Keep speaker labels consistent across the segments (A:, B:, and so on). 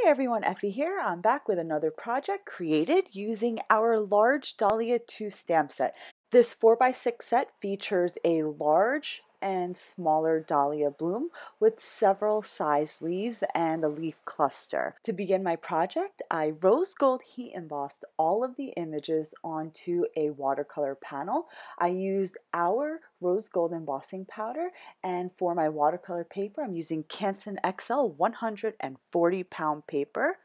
A: Hi everyone, Effie here. I'm back with another project created using our large Dahlia 2 stamp set. This 4x6 set features a large and smaller dahlia bloom with several sized leaves and a leaf cluster. To begin my project, I rose gold heat embossed all of the images onto a watercolor panel. I used our rose gold embossing powder, and for my watercolor paper I'm using Canson XL 140-pound paper.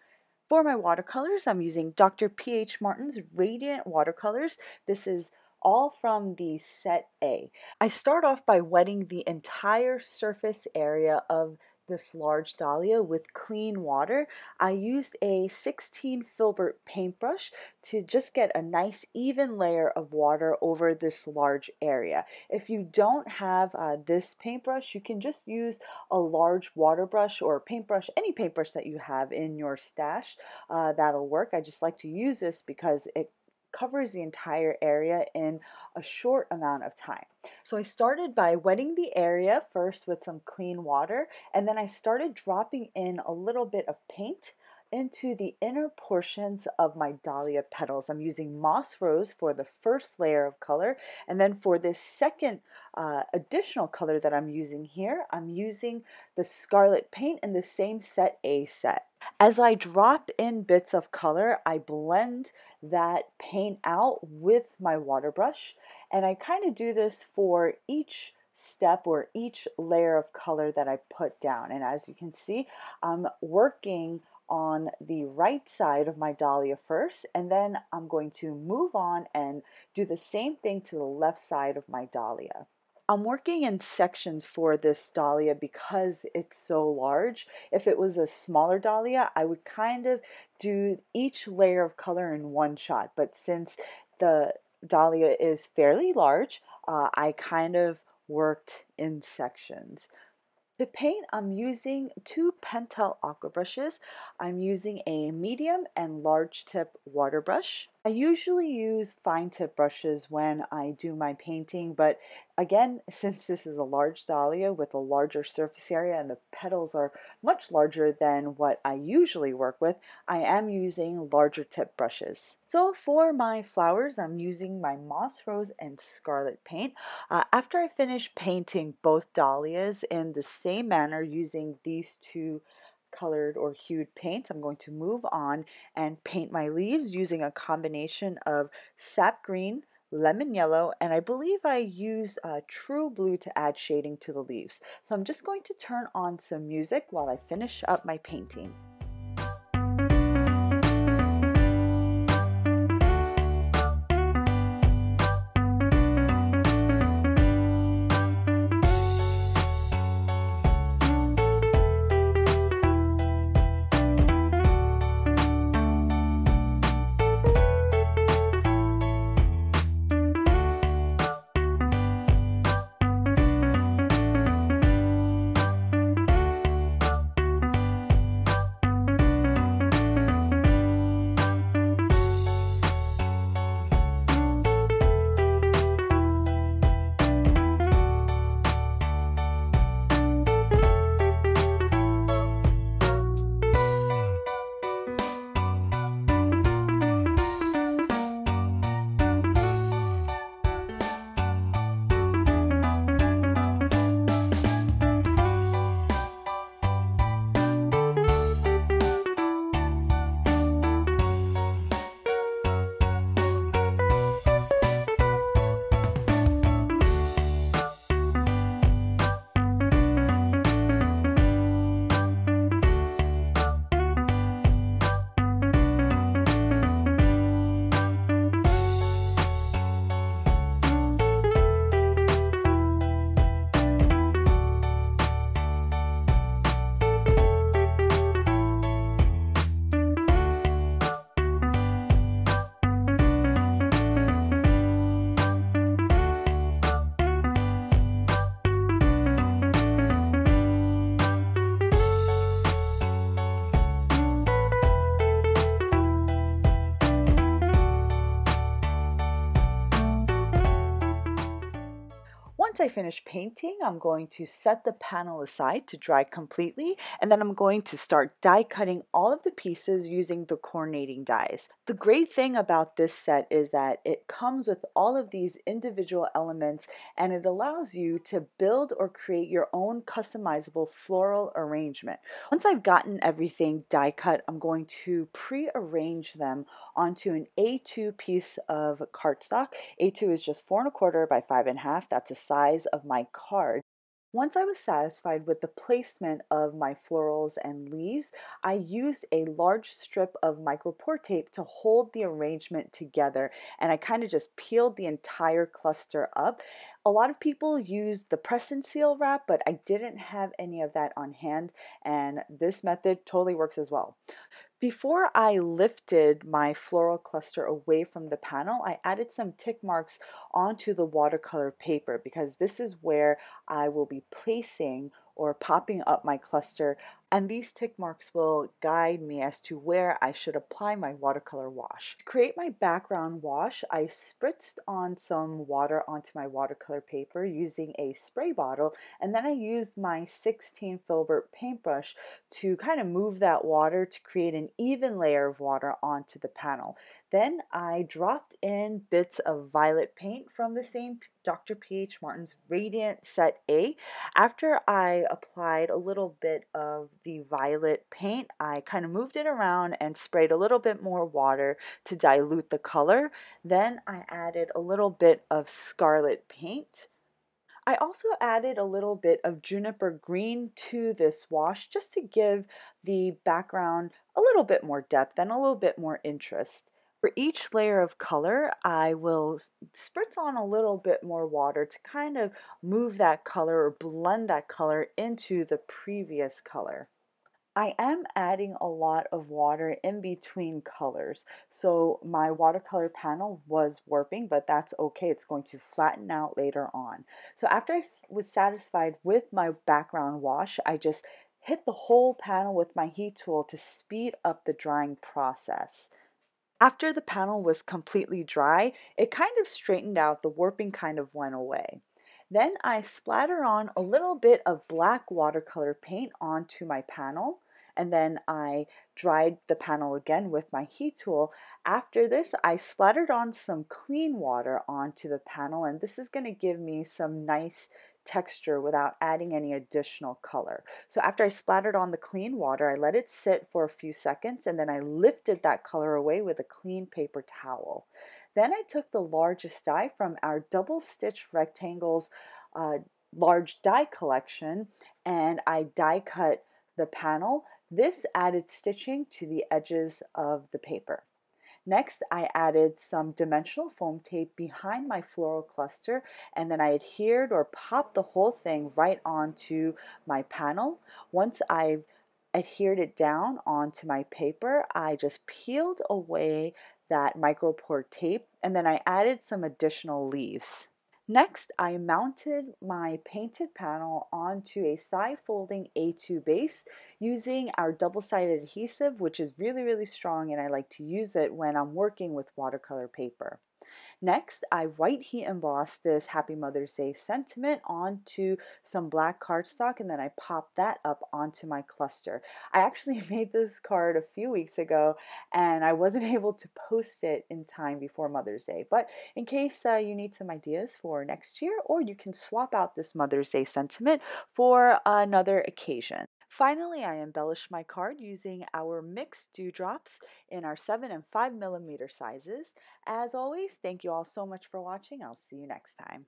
A: For my watercolors I'm using Dr. P.H. Martin's Radiant Watercolors. This is all from the set A. I start off by wetting the entire surface area of this large dahlia with clean water. I used a 16 filbert paintbrush to just get a nice even layer of water over this large area. If you don't have this paintbrush, you can just use a large water brush or paintbrush, any paintbrush that you have in your stash. That'll work. I just like to use this because it covers the entire area in a short amount of time. So I started by wetting the area first with some clean water, and then I started dropping in a little bit of paint into the inner portions of my dahlia petals. I'm using moss rose for the first layer of color, and then for this second additional color that I'm using here, I'm using the scarlet paint in the same set A set. As I drop in bits of color, I blend that paint out with my water brush, and I kind of do this for each step or each layer of color that I put down. And as you can see, I'm working on the right side of my dahlia first, and then I'm going to move on and do the same thing to the left side of my dahlia. I'm working in sections for this dahlia because it's so large. If it was a smaller dahlia, I would kind of do each layer of color in one shot, but since the dahlia is fairly large, I kind of worked in sections. To paint, I'm using two Pentel Aqua Brushes. I'm using a medium and large tip water brush. I usually use fine tip brushes when I do my painting, but again, since this is a large dahlia with a larger surface area and the petals are much larger than what I usually work with, I am using larger tip brushes. So for my flowers, I'm using my moss rose and scarlet paint. After I finish painting both dahlias in the same manner using these two colored or hued paints, I'm going to move on and paint my leaves using a combination of sap green, lemon yellow, and I believe I used true blue to add shading to the leaves. So I'm just going to turn on some music while I finish up my painting. Once I finish painting, I'm going to set the panel aside to dry completely, and then I'm going to start die cutting all of the pieces using the coordinating dies. The great thing about this set is that it comes with all of these individual elements, and it allows you to build or create your own customizable floral arrangement. Once I've gotten everything die cut, I'm going to pre-arrange them onto an A2 piece of cardstock. A2 is just 4¼ by 5½. That's the size of my card. Once I was satisfied with the placement of my florals and leaves, I used a large strip of micro pour tape to hold the arrangement together, and I kind of just peeled the entire cluster up. A lot of people use the press and seal wrap, but I didn't have any of that on hand, and this method totally works as well. Before I lifted my floral cluster away from the panel, I added some tick marks onto the watercolor paper because this is where I will be placing or popping up my cluster, and these tick marks will guide me as to where I should apply my watercolor wash. To create my background wash, I spritzed on some water onto my watercolor paper using a spray bottle, and then I used my 16 filbert paintbrush to kind of move that water to create an even layer of water onto the panel. Then I dropped in bits of violet paint from the same Dr. P.H. Martin's Radiant Set A. After I applied a little bit of the violet paint, I kind of moved it around and sprayed a little bit more water to dilute the color. Then I added a little bit of scarlet paint. I also added a little bit of juniper green to this wash just to give the background a little bit more depth and a little bit more interest. For each layer of color, I will spritz on a little bit more water to kind of move that color or blend that color into the previous color. I am adding a lot of water in between colors, so my watercolor panel was warping, but that's okay. It's going to flatten out later on. So after I was satisfied with my background wash, I just hit the whole panel with my heat tool to speed up the drying process. After the panel was completely dry, it kind of straightened out, the warping kind of went away. Then I splatter on a little bit of black watercolor paint onto my panel, and then I dried the panel again with my heat tool. After this, I splattered on some clean water onto the panel, and this is going to give me some nice texture without adding any additional color. So after I splattered on the clean water, I let it sit for a few seconds, and then I lifted that color away with a clean paper towel. Then I took the largest die from our double stitch rectangles large die collection, and I die cut the panel. This added stitching to the edges of the paper. Next, I added some dimensional foam tape behind my floral cluster, and then I adhered or popped the whole thing right onto my panel. Once I've adhered it down onto my paper, I just peeled away that micro pour tape, and then I added some additional leaves. Next, I mounted my painted panel onto a side folding A2 base using our double-sided adhesive, which is really strong, and I like to use it when I'm working with watercolor paper. Next, I white heat embossed this Happy Mother's Day sentiment onto some black cardstock, and then I popped that up onto my cluster. I actually made this card a few weeks ago, and I wasn't able to post it in time before Mother's Day. But in case you need some ideas for next year, or you can swap out this Mother's Day sentiment for another occasion. Finally, I embellished my card using our mixed dewdrops in our 7 and 5mm sizes. As always, thank you all so much for watching. I'll see you next time.